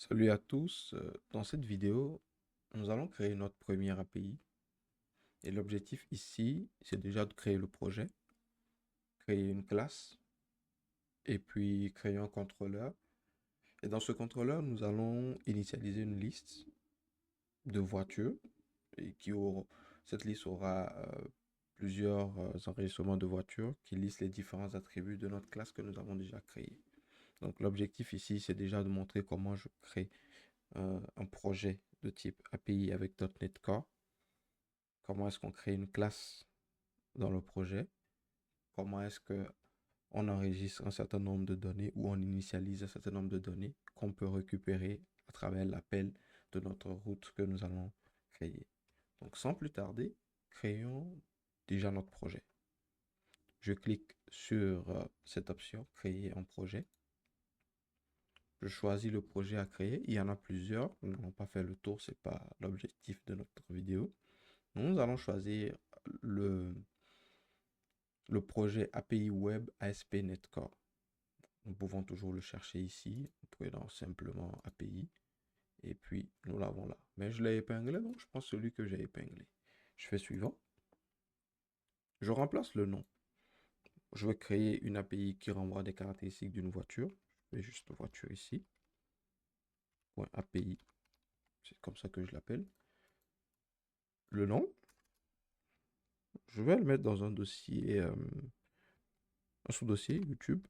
Salut à tous. Dans cette vidéo, nous allons créer notre première API. Et l'objectif ici, c'est déjà de créer le projet, créer une classe et puis créer un contrôleur. Et dans ce contrôleur, nous allons initialiser une liste de voitures et cette liste aura plusieurs enregistrements de voitures qui listent les différents attributs de notre classe que nous avons déjà créée. Donc l'objectif ici, c'est déjà de montrer comment je crée un projet de type API avec .NET Core. Comment est-ce qu'on crée une classe dans le projet? Comment est-ce que on enregistre un certain nombre de données ou on initialise un certain nombre de données qu'on peut récupérer à travers l'appel de notre route que nous allons créer. Donc sans plus tarder, créons déjà notre projet. Je clique sur cette option, créer un projet. Je choisis le projet à créer. Il y en a plusieurs. Nous n'allons pas faire le tour, ce n'est pas l'objectif de notre vidéo. Nous allons choisir le projet API Web ASP.NET Core. Nous pouvons toujours le chercher ici, en prenant simplement API, et puis nous l'avons là. Mais je l'ai épinglé, donc je prends celui que j'ai épinglé. Je fais suivant. Je remplace le nom. Je vais créer une API qui renvoie des caractéristiques d'une voiture. Je mets juste voiture ici. .api, c'est comme ça que je l'appelle. Le nom, je vais le mettre dans un dossier, un sous-dossier YouTube.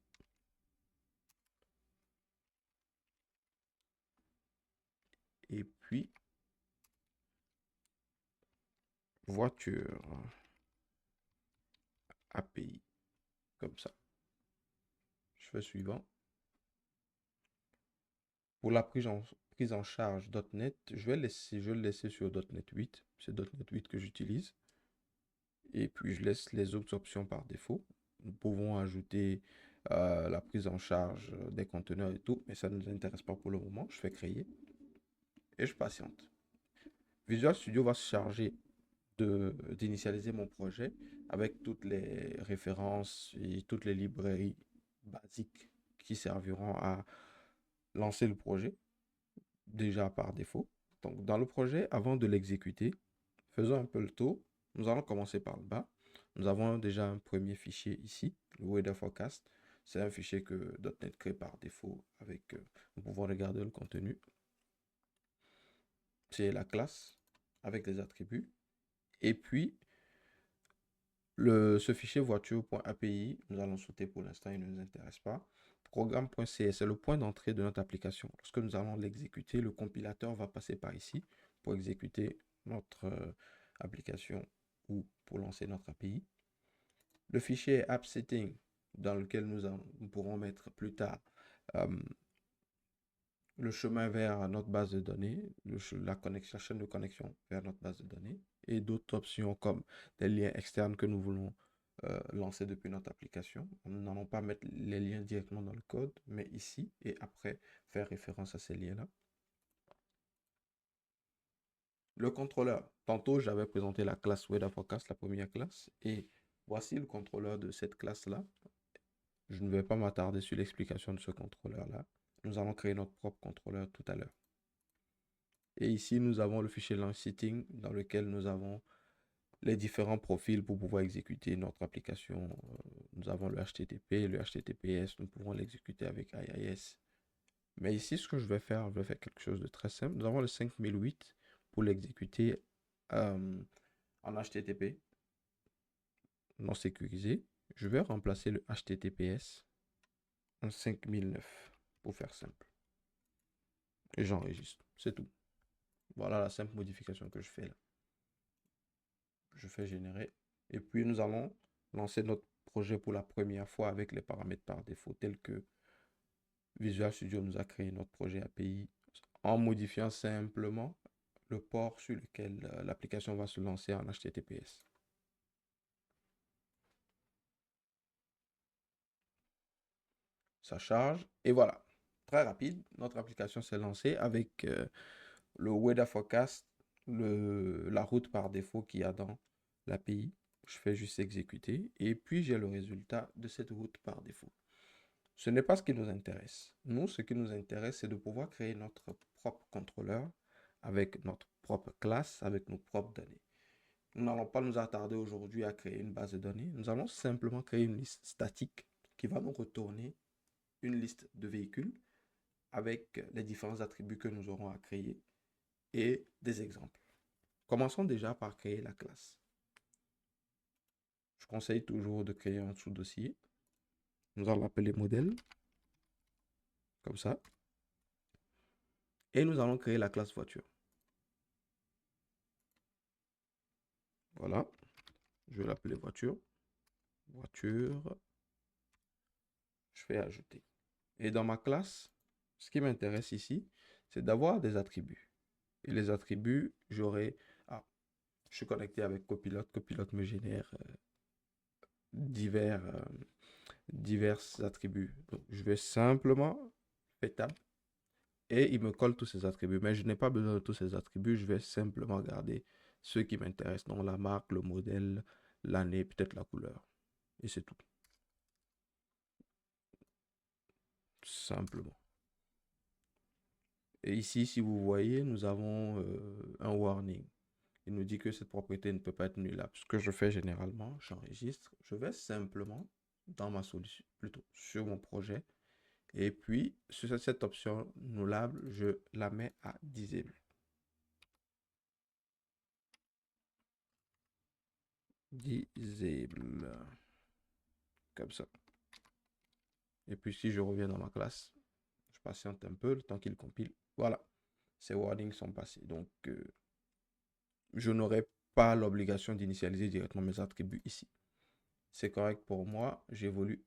Et puis, voiture, API, comme ça. Je fais suivant. Pour la prise en charge .NET, je vais le laisser sur .NET 8. C'est .NET 8 que j'utilise. Et puis, je laisse les autres options par défaut. Nous pouvons ajouter la prise en charge des conteneurs et tout, mais ça ne nous intéresse pas pour le moment. Je fais créer et je patiente. Visual Studio va se charger d'initialiser mon projet avec toutes les références et toutes les librairies basiques qui serviront à lancer le projet déjà par défaut. Donc, dans le projet, avant de l'exécuter, faisons un peu le tour. Nous allons commencer par le bas. Nous avons déjà un premier fichier ici, le Weather Forecast. C'est un fichier que .NET crée par défaut avec, nous pouvons regarder le contenu. C'est la classe avec les attributs. Et puis, ce fichier voiture.api, nous allons sauter pour l'instant, il ne nous intéresse pas. Programme.cs, c'est le point d'entrée de notre application. Lorsque nous allons l'exécuter, le compilateur va passer par ici pour exécuter notre application ou pour lancer notre API. Le fichier AppSetting, dans lequel nous pourrons mettre plus tard le chemin vers notre base de données, la chaîne de connexion vers notre base de données et d'autres options comme des liens externes que nous voulons lancer depuis notre application. Nous n'allons pas mettre les liens directement dans le code, mais ici et après faire référence à ces liens-là. Le contrôleur. Tantôt, j'avais présenté la classe Weather Forecast, la première classe, et voici le contrôleur de cette classe-là. Je ne vais pas m'attarder sur l'explication de ce contrôleur-là. Nous allons créer notre propre contrôleur tout à l'heure. Et ici, nous avons le fichier launch setting dans lequel nous avons les différents profils pour pouvoir exécuter notre application. Nous avons le HTTP, le HTTPS, nous pouvons l'exécuter avec IIS. Mais ici, ce que je vais faire quelque chose de très simple. Nous avons le 5008 pour l'exécuter en HTTP non sécurisé. Je vais remplacer le HTTPS en 5009 pour faire simple. Et j'enregistre. C'est tout. Voilà la simple modification que je fais là. Je fais générer. Et puis nous allons lancer notre projet pour la première fois avec les paramètres par défaut tels que Visual Studio nous a créé notre projet API en modifiant simplement le port sur lequel l'application va se lancer en HTTPS. Ça charge et voilà. Très rapide, notre application s'est lancée avec le Weather Forecast, la route par défaut qu'il y a dans l'API. Je fais juste exécuter et puis j'ai le résultat de cette route par défaut. Ce n'est pas ce qui nous intéresse. Nous, ce qui nous intéresse, c'est de pouvoir créer notre propre contrôleur avec notre propre classe, avec nos propres données. Nous n'allons pas nous attarder aujourd'hui à créer une base de données. Nous allons simplement créer une liste statique qui va nous retourner une liste de véhicules avec les différents attributs que nous aurons à créer et des exemples. Commençons déjà par créer la classe. Je conseille toujours de créer un sous-dossier. Nous allons l'appeler modèle, comme ça. Et nous allons créer la classe voiture. Voilà. Je vais l'appeler voiture. Voiture. Je fais ajouter. Et dans ma classe, ce qui m'intéresse ici, c'est d'avoir des attributs. Et les attributs, j'aurai... Ah, je suis connecté avec Copilote. Copilote me génère divers attributs. Donc, je vais simplement faire tab et il me colle tous ces attributs. Mais je n'ai pas besoin de tous ces attributs. Je vais simplement garder ceux qui m'intéressent. Donc, la marque, le modèle, l'année, peut-être la couleur. Et c'est tout. Simplement. Et ici, si vous voyez, nous avons un warning. Il nous dit que cette propriété ne peut pas être nullable. Ce que je fais généralement, j'enregistre. Je vais simplement dans ma solution, plutôt sur mon projet. Et puis, sur cette option nullable, je la mets à disable. Disable. Comme ça. Et puis, si je reviens dans ma classe, je patiente un peu le temps qu'il compile. Voilà. Ces warnings sont passés. Donc, je n'aurai pas l'obligation d'initialiser directement mes attributs ici. C'est correct pour moi. J'évolue.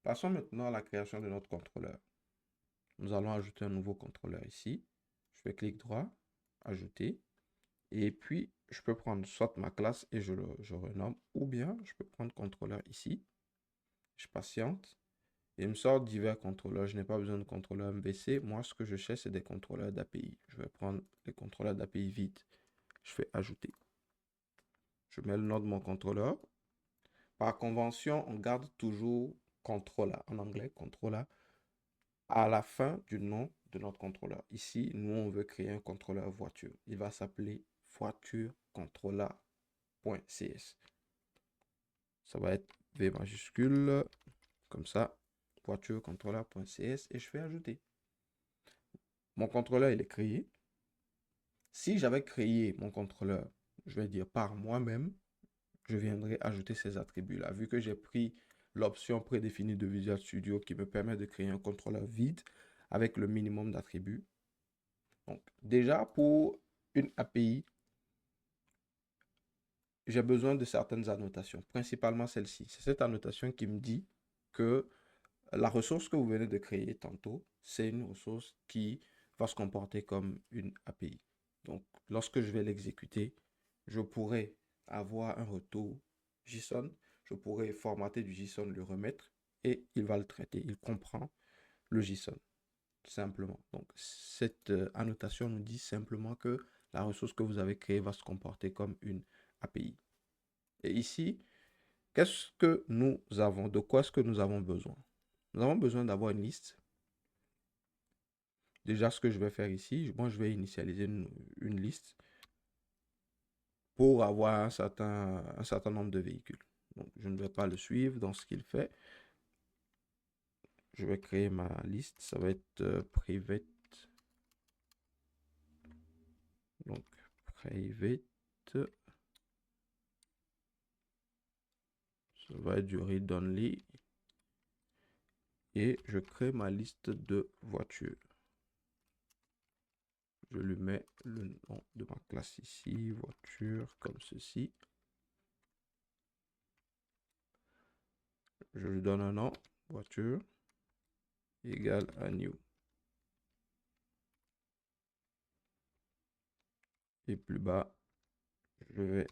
Passons maintenant à la création de notre contrôleur. Nous allons ajouter un nouveau contrôleur ici. Je fais clic droit, ajouter. Et puis, je peux prendre soit ma classe et je renomme, ou bien je peux prendre contrôleur ici. Je patiente. Et il me sort divers contrôleurs. Je n'ai pas besoin de contrôleur MVC. Moi, ce que je cherche, c'est des contrôleurs d'API. Je vais prendre les contrôleurs d'API vides. Je fais ajouter. Je mets le nom de mon contrôleur. Par convention, on garde toujours contrôler, en anglais, contrôler, à la fin du nom de notre contrôleur. Ici, nous, on veut créer un contrôleur voiture. Il va s'appeler voiture contrôleur.cs. Ça va être V majuscule, comme ça, voiture contrôleur.cs, et je fais ajouter. Mon contrôleur, il est créé. Si j'avais créé mon contrôleur, je vais dire par moi-même, je viendrai ajouter ces attributs-là. Vu que j'ai pris l'option prédéfinie de Visual Studio qui me permet de créer un contrôleur vide avec le minimum d'attributs. Donc, déjà, pour une API, j'ai besoin de certaines annotations, principalement celle-ci. C'est cette annotation qui me dit que la ressource que vous venez de créer tantôt, c'est une ressource qui va se comporter comme une API. Donc, lorsque je vais l'exécuter, je pourrais avoir un retour JSON. Je pourrais formater du JSON, le remettre et il va le traiter. Il comprend le JSON, simplement. Donc, cette annotation nous dit simplement que la ressource que vous avez créée va se comporter comme une API. Et ici, qu'est-ce que nous avons? De quoi est-ce que nous avons besoin? Nous avons besoin d'avoir une liste. Déjà, ce que je vais faire ici, moi, je vais initialiser une liste pour avoir un certain nombre de véhicules. Donc, je ne vais pas le suivre dans ce qu'il fait. Je vais créer ma liste. Ça va être private. Donc, private. Ça va être du read only. Et je crée ma liste de voitures. Je lui mets le nom de ma classe ici, voiture, comme ceci. Je lui donne un nom, voiture, égale à new. Et plus bas, je vais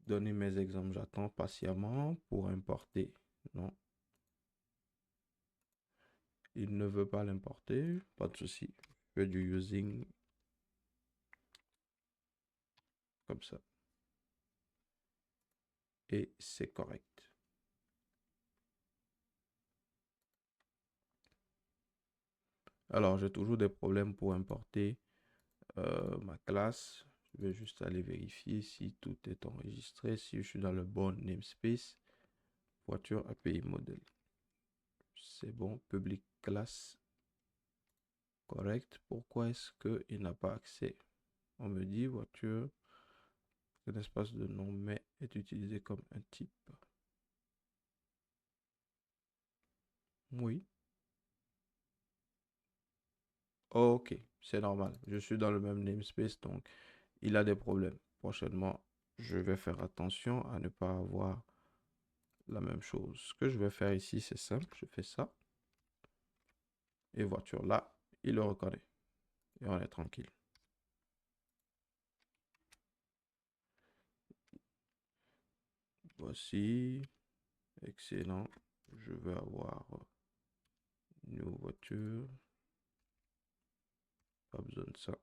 donner mes exemples. J'attends patiemment pour importer. Non. Il ne veut pas l'importer. Pas de souci. Je fais du using. Comme ça. Et c'est correct. Alors, j'ai toujours des problèmes pour importer ma classe. Je vais juste aller vérifier si tout est enregistré, si je suis dans le bon namespace. Voiture API modèle. C'est bon, public classe correct. Pourquoi est-ce qu'il n'a pas accès? On me dit voiture, un espace de nom mais est utilisé comme un type. Oui. Ok, c'est normal. Je suis dans le même namespace, donc il a des problèmes. Prochainement, je vais faire attention à ne pas avoir la même chose. Ce que je vais faire ici, c'est simple. Je fais ça. Et voiture là, il le reconnaît. Et on est tranquille. Voici. Excellent. Je vais avoir une voiture. Pas besoin de ça.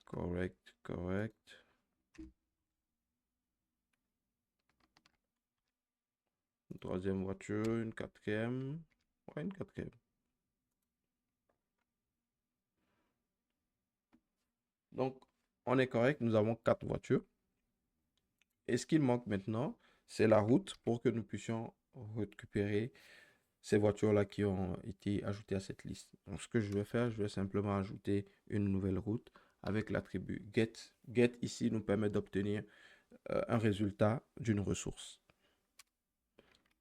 Correct, correct. Une troisième voiture, une quatrième. Ouais, une quatrième. Donc, on est correct. Nous avons quatre voitures. Et ce qu'il manque maintenant, c'est la route pour que nous puissions récupérer ces voitures-là qui ont été ajoutées à cette liste. Donc, ce que je vais faire, je vais simplement ajouter une nouvelle route avec l'attribut get. Get ici nous permet d'obtenir un résultat d'une ressource.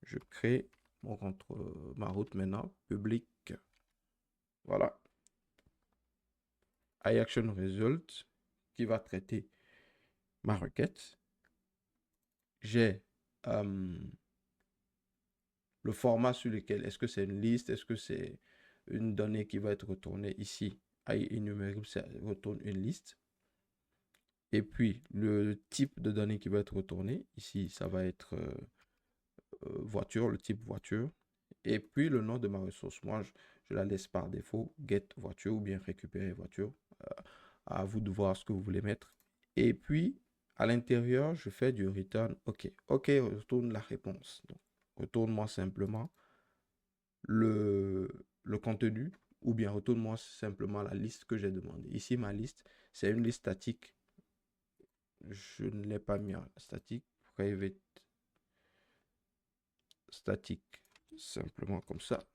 Je crée ma route maintenant, public. Voilà. IActionResult qui va traiter ma requête. J'ai le format sur lequel, est-ce que c'est une liste, est-ce que c'est une donnée qui va être retournée ici. IEnumerable, ça retourne une liste. Et puis, le type de données qui va être retourné, ici, ça va être voiture, le type voiture. Et puis, le nom de ma ressource. Moi, je la laisse par défaut, get voiture ou bien récupérer voiture. À vous de voir ce que vous voulez mettre. Et puis, à l'intérieur, je fais du return OK. OK, retourne la réponse. Donc, retourne-moi simplement le contenu ou bien retourne-moi simplement la liste que j'ai demandé. Ici, ma liste, c'est une liste statique. Je ne l'ai pas mis en statique. Private statique. Simplement comme ça.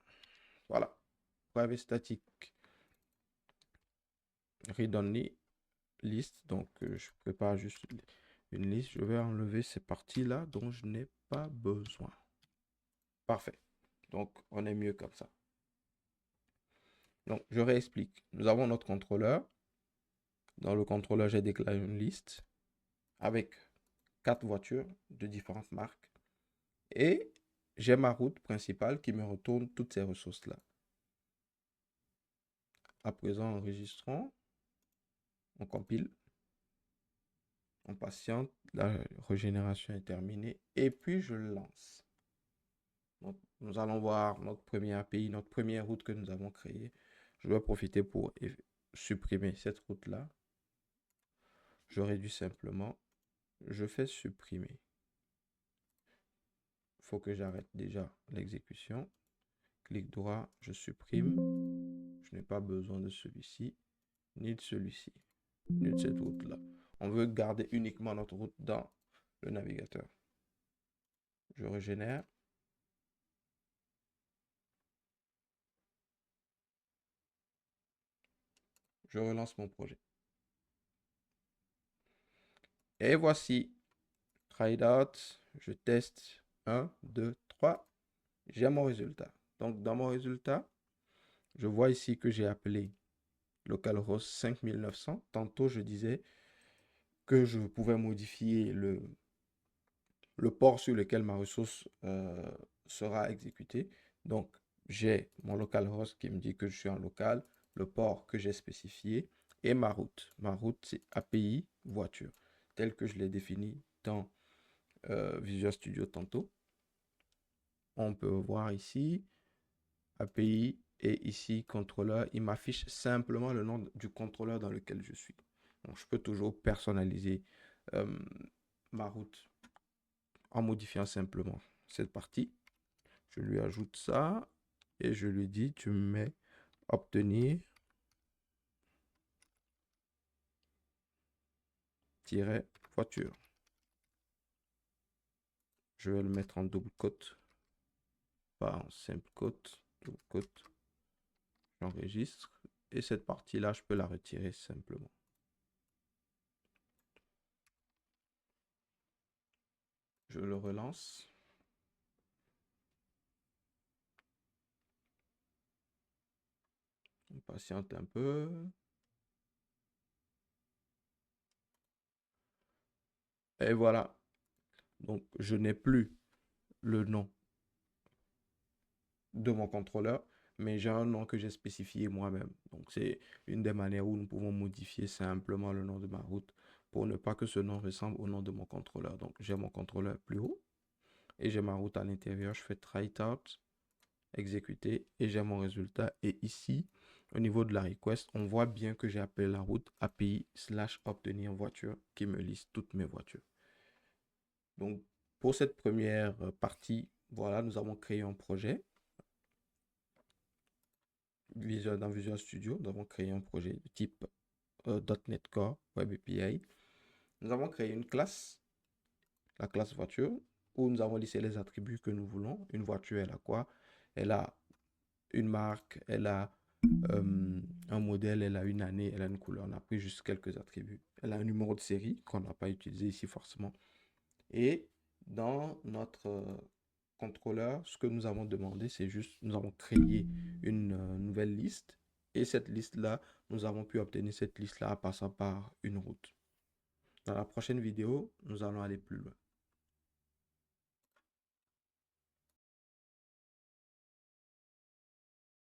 Voilà. Private statique. Read only liste. Donc, je prépare juste une liste. Je vais enlever ces parties-là dont je n'ai pas besoin. Parfait. Donc, on est mieux comme ça. Donc, je réexplique. Nous avons notre contrôleur. Dans le contrôleur, j'ai déclaré une liste avec 4 voitures de différentes marques. Et j'ai ma route principale qui me retourne toutes ces ressources-là. À présent, enregistrons. On compile. On patiente. La régénération est terminée. Et puis, je lance. Donc, nous allons voir notre premier API, notre première route que nous avons créée. Je dois profiter pour supprimer cette route-là. Je réduis simplement. Je fais supprimer. Il faut que j'arrête déjà l'exécution. Clic droit, je supprime. Je n'ai pas besoin de celui-ci, ni de celui-ci, ni de cette route-là. On veut garder uniquement notre route dans le navigateur. Je régénère. Je relance mon projet. Et voici. Try it out. Je teste. 1, 2, 3. J'ai mon résultat. Donc, dans mon résultat, je vois ici que j'ai appelé localhost 5900. Tantôt, je disais que je pouvais modifier le port sur lequel ma ressource sera exécutée. Donc, j'ai mon localhost qui me dit que je suis en local, le port que j'ai spécifié et ma route. Ma route, c'est API voiture, tel que je l'ai défini dans Visual Studio tantôt. On peut voir ici API et ici contrôleur. Il m'affiche simplement le nom du contrôleur dans lequel je suis. Donc, je peux toujours personnaliser ma route en modifiant simplement cette partie. Je lui ajoute ça et je lui dis, tu mets obtenir voiture. Je vais le mettre en double quote, pas en simple quote, double quote. J'enregistre et cette partie-là, je peux la retirer simplement. Je le relance. On patiente un peu. Et voilà. Donc, je n'ai plus le nom de mon contrôleur, mais j'ai un nom que j'ai spécifié moi-même. Donc, c'est une des manières où nous pouvons modifier simplement le nom de ma route pour ne pas que ce nom ressemble au nom de mon contrôleur. Donc, j'ai mon contrôleur plus haut et j'ai ma route à l'intérieur. Je fais try it out, exécuter et j'ai mon résultat. Et ici, au niveau de la request, on voit bien que j'ai appelé la route API/obtenir voiture qui me liste toutes mes voitures. Donc, pour cette première partie, voilà, nous avons créé un projet. Dans Visual Studio, nous avons créé un projet de type .NET Core Web API. Nous avons créé une classe, la classe voiture, où nous avons listé les attributs que nous voulons. Une voiture, elle a quoi? Elle a une marque, elle a un modèle, elle a une année, elle a une couleur. On a pris juste quelques attributs. Elle a un numéro de série qu'on n'a pas utilisé ici forcément. Et dans notre contrôleur, ce que nous avons demandé, c'est juste, nous avons créé une nouvelle liste. Et cette liste-là, nous avons pu obtenir cette liste-là en passant par une route. Dans la prochaine vidéo, nous allons aller plus loin.